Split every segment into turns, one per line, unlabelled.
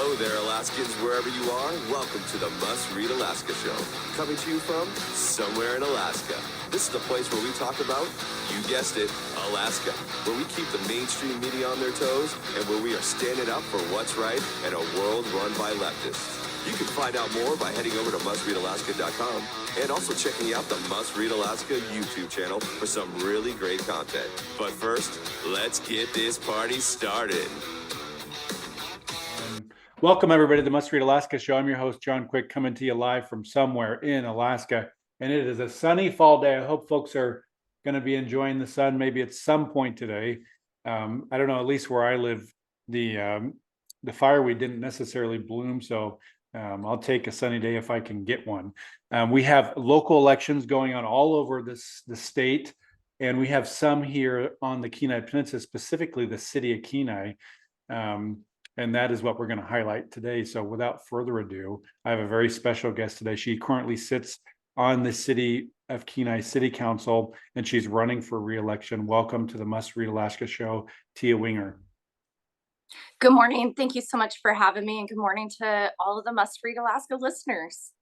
Hello there, Alaskans, wherever you are. Welcome to the Must Read Alaska Show. Coming to you from somewhere in Alaska. This is the place where we talk about, you guessed it, Alaska. Where we keep the mainstream media on their toes and where we are standing up for what's right in a world run by leftists. You can find out more by heading over to mustreadalaska.com and also checking out the Must Read Alaska YouTube channel for some really great content. But first, let's get this party started.
Welcome, everybody, to the Must Read Alaska Show. I'm your host, John Quick, coming to you live from somewhere in Alaska. And it is a sunny fall day. I hope folks are going to be enjoying the sun maybe at some point today. I don't know, at least where I live, the fireweed didn't necessarily bloom. So I'll take a sunny day if I can get one. We have local elections going on all over the state. And we have some here on the Kenai Peninsula, specifically the city of Kenai. And that is what we're going to highlight today. So without further ado, I have a very special guest today. She currently sits on the City of Kenai City Council, and she's running for re-election. Welcome to the Must Read Alaska Show, Teea Winger.
Good morning. Thank you so much for having me, and good morning to all of the Must Read Alaska listeners.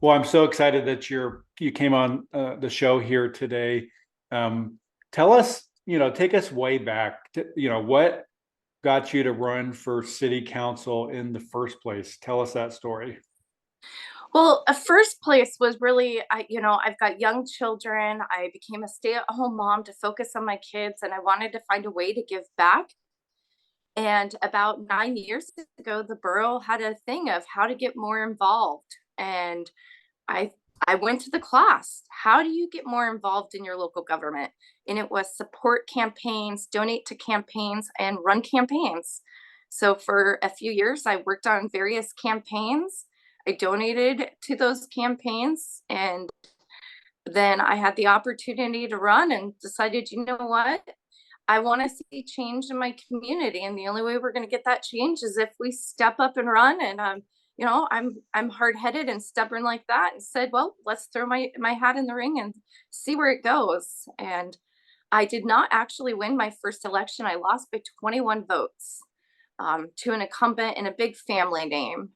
Well, I'm so excited that you came on the show here today. Tell us, take us way back to, what got you to run for city council in the first place? Tell us that story.
Well, first place was really, I've got young children. I became a stay-at-home mom to focus on my kids, and I wanted to find a way to give back. And about 9 years ago, the borough had a thing of how to get more involved. And I went to the class. How do you get more involved in your local government? And it was support campaigns, donate to campaigns, and run campaigns. So for a few years, I worked on various campaigns. I donated to those campaigns, and then I had the opportunity to run and decided, you know what? I want to see change in my community. And the only way we're going to get that change is if we step up and run. And I'm hard-headed and stubborn like that, and said, well, let's throw my hat in the ring and see where it goes. And I did not actually win my first election. I lost by 21 votes to an incumbent in a big family name.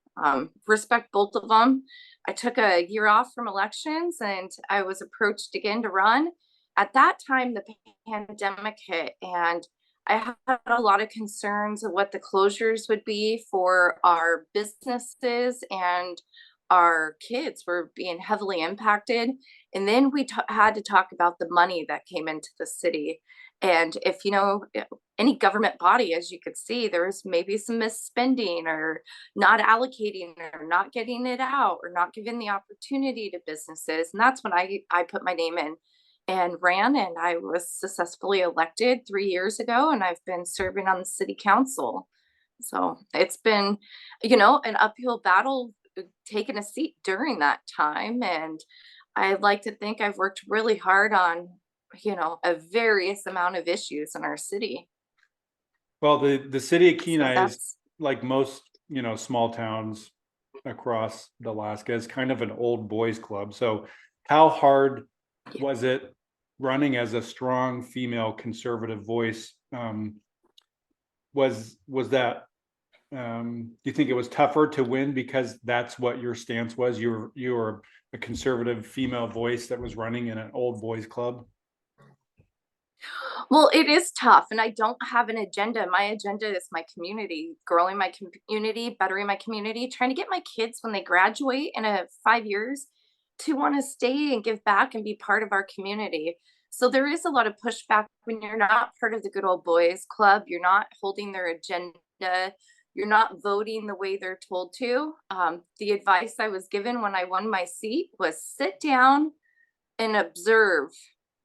Respect both of them. I took a year off from elections, and I was approached again to run. At that time, the pandemic hit, and I had a lot of concerns of what the closures would be for our businesses, and our kids were being heavily impacted. And then we had to talk about the money that came into the city. And if any government body, as you could see, there was maybe some misspending or not allocating or not getting it out or not giving the opportunity to businesses. And that's when I put my name in and ran, and I was successfully elected 3 years ago, and I've been serving on the city council. So it's been, an uphill battle taking a seat during that time. And I like to think I've worked really hard on, a various amount of issues in our city.
Well, the city of Kenai is like most, small towns across Alaska, is kind of an old boys club. So how hard was it running as a strong female conservative voice? Was that, do you think it was tougher to win because that's what your stance was? You were a conservative female voice that was running in an old boys club?
Well, it is tough, and I don't have an agenda. My agenda is my community, growing my community, bettering my community, trying to get my kids when they graduate in 5 years to want to stay and give back and be part of our community. So there is a lot of pushback when you're not part of the good old boys club. You're not holding their agenda. You're not voting the way they're told to. The advice I was given when I won my seat was sit down and observe.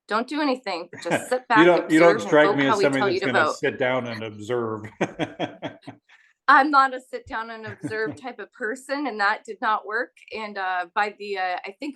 Don't do anything. Just sit back.
You don't strike me as somebody that's going to sit down and observe.
I'm not a sit down and observe type of person, and that did not work. And by the I think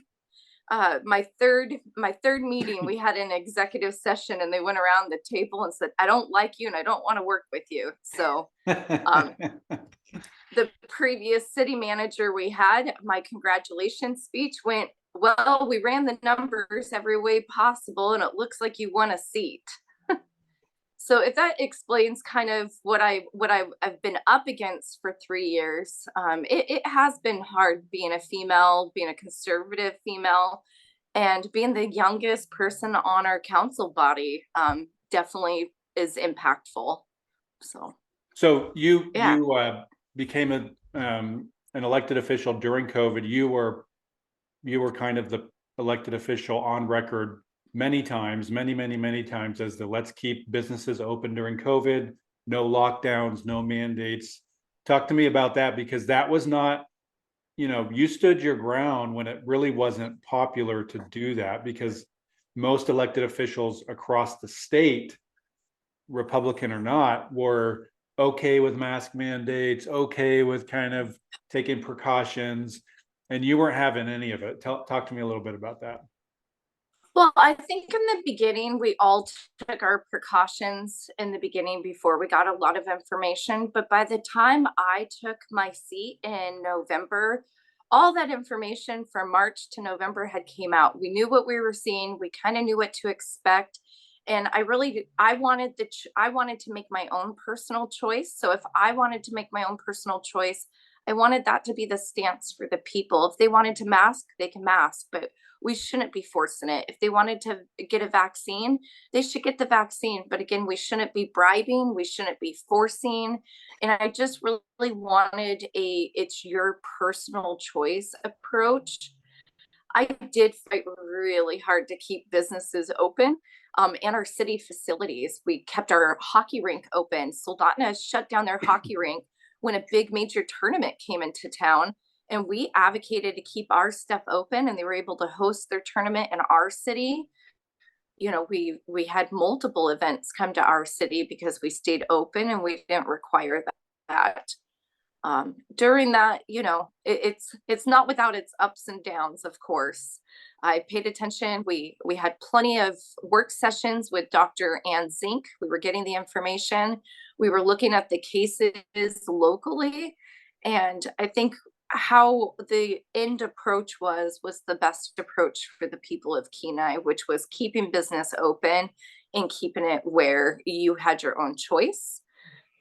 my third meeting, we had an executive session, and they went around the table and said, "I don't like you, and I don't want to work with you." So the previous city manager we had, my congratulations speech went, well, we ran the numbers every way possible, and it looks like you won a seat. So if that explains kind of I've been up against for 3 years, it has been hard being a female, being a conservative female, and being the youngest person on our council body. Definitely is impactful.
So you
Yeah.
became an elected official during COVID. You were kind of the elected official on record many times, many times, as the let's keep businesses open during COVID, no lockdowns, no mandates. Talk to me about that, because that was not, you stood your ground when it really wasn't popular to do that, because most elected officials across the state, Republican or not, were okay with mask mandates, okay with kind of taking precautions, and you weren't having any of it. Talk to me a little bit about that.
Well, I think in the beginning, we all took our precautions in the beginning before we got a lot of information. But by the time I took my seat in November, all that information from March to November had came out. We knew what we were seeing. We kind of knew what to expect. And I wanted to make my own personal choice. So if I wanted to make my own personal choice, I wanted that to be the stance for the people. If they wanted to mask, they can mask, but we shouldn't be forcing it. If they wanted to get a vaccine, they should get the vaccine. But again, we shouldn't be bribing, we shouldn't be forcing. And I just really wanted it's your personal choice approach. I did fight really hard to keep businesses open, and our city facilities. We kept our hockey rink open. Soldotna shut down their hockey rink when a big major tournament came into town, and we advocated to keep our stuff open, and they were able to host their tournament in our city. We had multiple events come to our city because we stayed open and we didn't require that. During that, it's not without its ups and downs. Of course, I paid attention. We had plenty of work sessions with Dr. Ann Zink. We were getting the information. We were looking at the cases locally, and I think how the end approach was the best approach for the people of Kenai, which was keeping business open and keeping it where you had your own choice.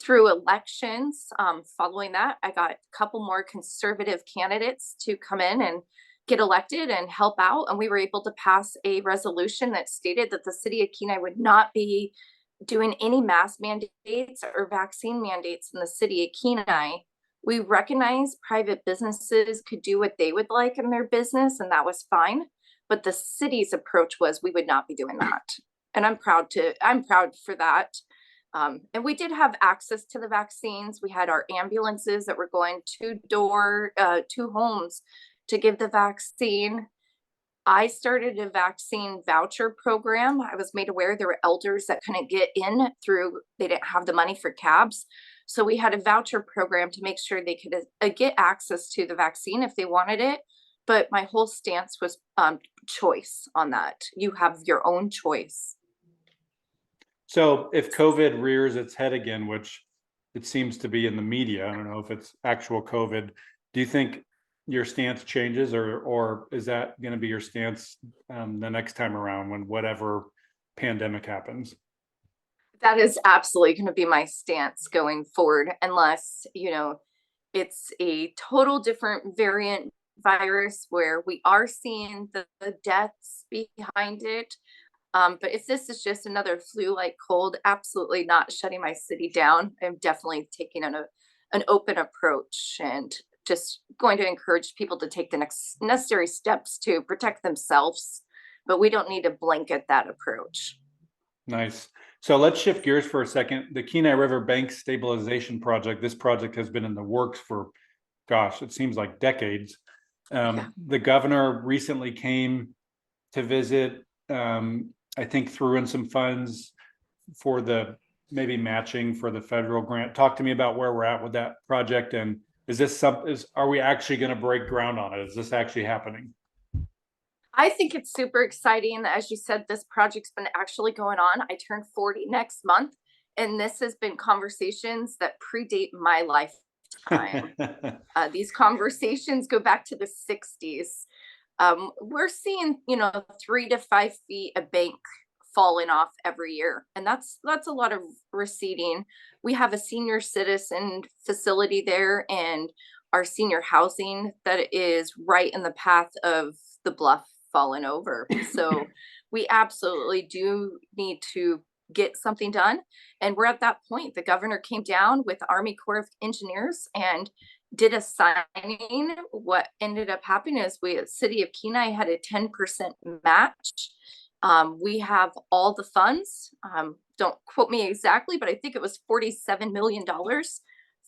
Through elections, following that, I got a couple more conservative candidates to come in and get elected and help out. And we were able to pass a resolution that stated that the city of Kenai would not be doing any mask mandates or vaccine mandates in the city of Kenai. We recognize private businesses could do what they would like in their business, and that was fine. But the city's approach was we would not be doing that. And I'm proud for that. And we did have access to the vaccines. We had our ambulances that were going to homes to give the vaccine. I started a vaccine voucher program. I was made aware there were elders that couldn't get in they didn't have the money for cabs. So we had a voucher program to make sure they could get access to the vaccine if they wanted it. But my whole stance was choice on that. You have your own choice.
So if COVID rears its head again, which it seems to be in the media, I don't know if it's actual COVID, do you think your stance changes, or is that going to be your stance the next time around when whatever pandemic happens?
That is absolutely going to be my stance going forward, unless, it's a total different variant virus where we are seeing the deaths behind it. But if this is just another flu-like cold, absolutely not shutting my city down. I'm definitely taking an open approach and just going to encourage people to take the next necessary steps to protect themselves. But we don't need to blanket that approach.
Nice. So let's shift gears for a second. The Kenai Riverbank stabilization project. This project has been in the works for, gosh, it seems like decades.
Yeah.
The governor recently came to visit. I think threw in some funds for the maybe matching for the federal grant. Talk to me about where we're at with that project, and are we actually going to break ground on it? Is this actually happening?
I think it's super exciting. As you said, this project's been actually going on. I turn 40 next month, and this has been conversations that predate my lifetime. These conversations go back to the 60s. We're seeing, 3 to 5 feet of bank falling off every year. And that's a lot of receding. We have a senior citizen facility there and our senior housing that is right in the path of the bluff falling over. So we absolutely do need to get something done. And we're at that point. The governor came down with the Army Corps of Engineers and did a signing. What ended up happening is city of Kenai had a 10% match. We have all the funds. Don't quote me exactly, but I think it was $47 million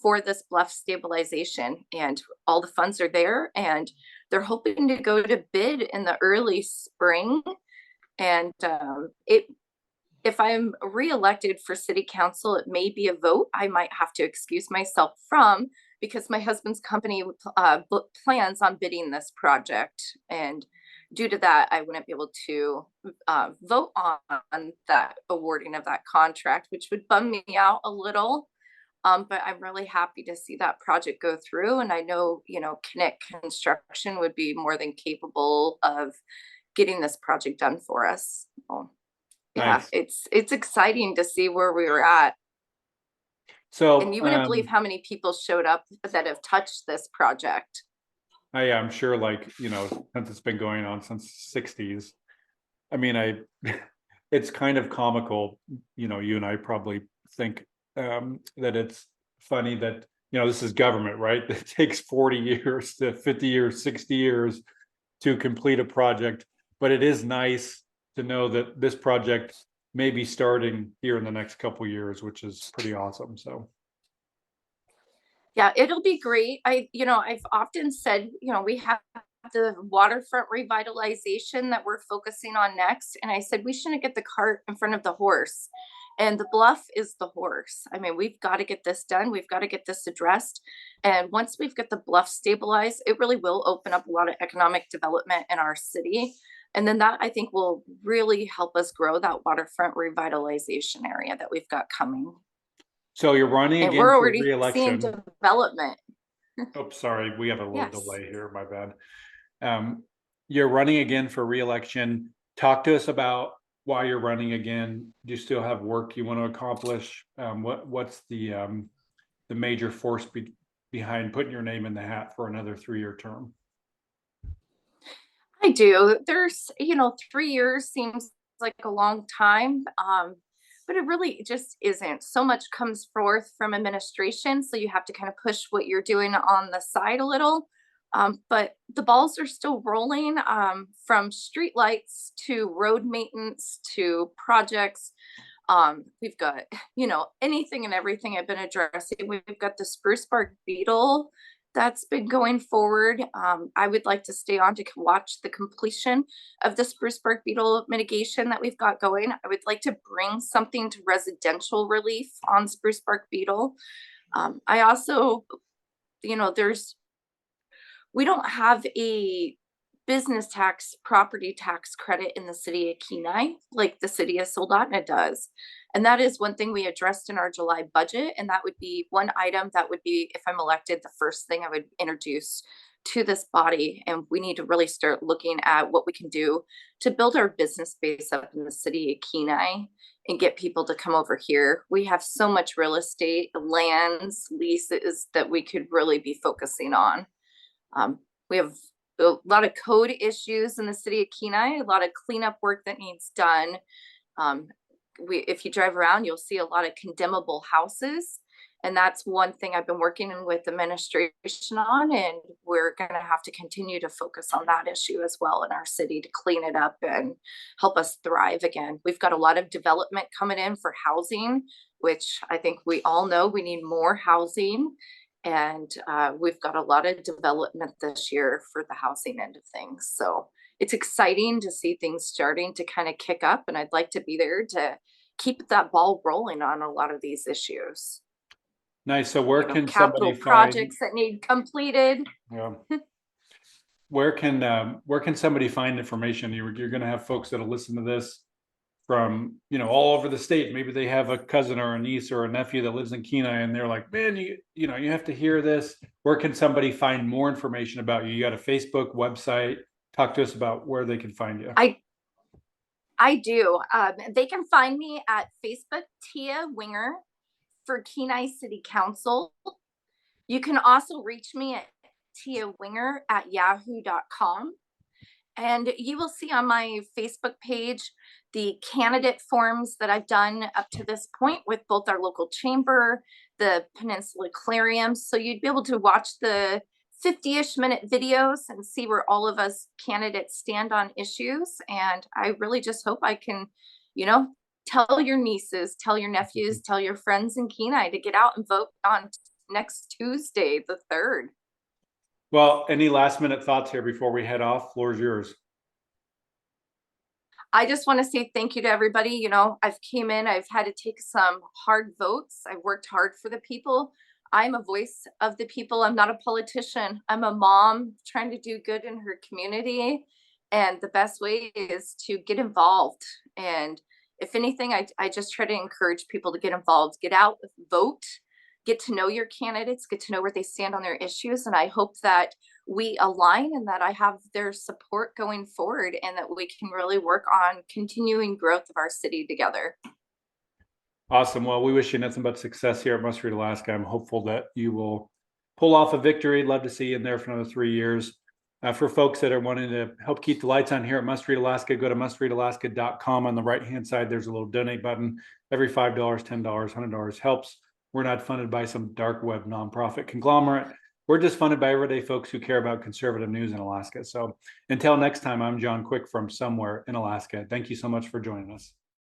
for this bluff stabilization, and all the funds are there, and they're hoping to go to bid in the early spring. And if I'm reelected for city council, it may be a vote I might have to excuse myself from, because my husband's company plans on bidding this project. And due to that, I wouldn't be able to vote on that awarding of that contract, which would bum me out a little. But I'm really happy to see that project go through. And I know, Connect Construction would be more than capable of getting this project done for us. So, yeah,
Nice.
it's exciting to see where we were at.
So,
And you wouldn't believe how many people showed up that have touched this project.
I'm sure, since it's been going on since the 60s. I mean, it's kind of comical, you and I probably think that it's funny that, this is government, right? It takes 40 years to 50 years, 60 years to complete a project. But it is nice to know that this project may be starting here in the next couple of years, which is pretty awesome. So.
Yeah, it'll be great. I've often said, we have the waterfront revitalization that we're focusing on next. And I said, we shouldn't get the cart in front of the horse. And the bluff is the horse. I mean, we've got to get this done. We've got to get this addressed. And once we've got the bluff stabilized, it really will open up a lot of economic development in our city. And then that, I think, will really help us grow that waterfront revitalization area that we've got coming.
So you're running
and
again
we're
for
already seeing
re-election.
development.
Oh, sorry, we have a little
Yes.
delay here. My bad. You're running again for re-election. Talk to us about why you're running again. Do you still have work you want to accomplish? What's the major force behind putting your name in the hat for another 3-year term?
I do. There's, 3 years seems like a long time. But it really just isn't. So much comes forth from administration. So you have to kind of push what you're doing on the side a little. But the balls are still rolling, from street lights to road maintenance to projects. We've got, anything and everything I've been addressing. We've got the spruce bark beetle that's been going forward. I would like to stay on to watch the completion of the spruce bark beetle mitigation that we've got going. I would like to bring something to residential relief on spruce bark beetle. I also, we don't have a business tax, property tax credit in the city of Kenai like the city of Soldotna does. And that is one thing we addressed in our July budget. And that would be one item that would be, if I'm elected, the first thing I would introduce to this body. And we need to really start looking at what we can do to build our business base up in the city of Kenai and get people to come over here. We have so much real estate, lands, leases that we could really be focusing on. We have a lot of code issues in the city of Kenai, a lot of cleanup work that needs done. If you drive around, you'll see a lot of condemnable houses. And that's one thing I've been working with administration on. And we're going to have to continue to focus on that issue as well in our city to clean it up and help us thrive again. We've got a lot of development coming in for housing, which I think we all know we need more housing. And we've got a lot of development this year for the housing end of things. So it's exciting to see things starting to kind of kick up. And I'd like to be there to keep that ball rolling on a lot of these issues.
Nice. So where can
capital
somebody
projects that need completed?
Yeah. Where can somebody find information? You're going to have folks that'll listen to this from, all over the state. Maybe they have a cousin or a niece or a nephew that lives in Kenai and they're like, man, you have to hear this. Where can somebody find more information about you? You got a Facebook website. Talk to us about where they can find you.
I do. They can find me at Facebook, Teea Winger for Kenai City Council. You can also reach me at teawinger@yahoo.com. And you will see on my Facebook page the candidate forms that I've done up to this point with both our local chamber, the Peninsula Aquarium. So you'd be able to watch the 50-ish minute videos and see where all of us candidates stand on issues. And I really just hope I can, you know, tell your nieces, tell your nephews, tell your friends in Kenai to get out and vote on next Tuesday, the 3rd.
Well, any last minute thoughts here before we head off? Floor is yours.
I just want to say thank you to everybody. You know, I've came in, I've had to take some hard votes. I've worked hard for the people. I'm a voice of the people. I'm not a politician. I'm a mom trying to do good in her community. And the best way is to get involved. And if anything, I just try to encourage people to get involved, get out, vote, get to know your candidates, get to know where they stand on their issues. And I hope that we align and that I have their support going forward and that we can really work on continuing growth of our city together.
Awesome. Well, we wish you nothing but success here at Must Read Alaska. I'm hopeful that you will pull off a victory. Love to see you in there for another 3 years. For folks that are wanting to help keep the lights on here at Must Read Alaska, go to mustreadalaska.com. On the right-hand side, there's a little donate button. Every $5, $10, $100 helps. We're not funded by some dark web nonprofit conglomerate. We're just funded by everyday folks who care about conservative news in Alaska. So until next time, I'm John Quick from somewhere in Alaska. Thank you so much for joining us.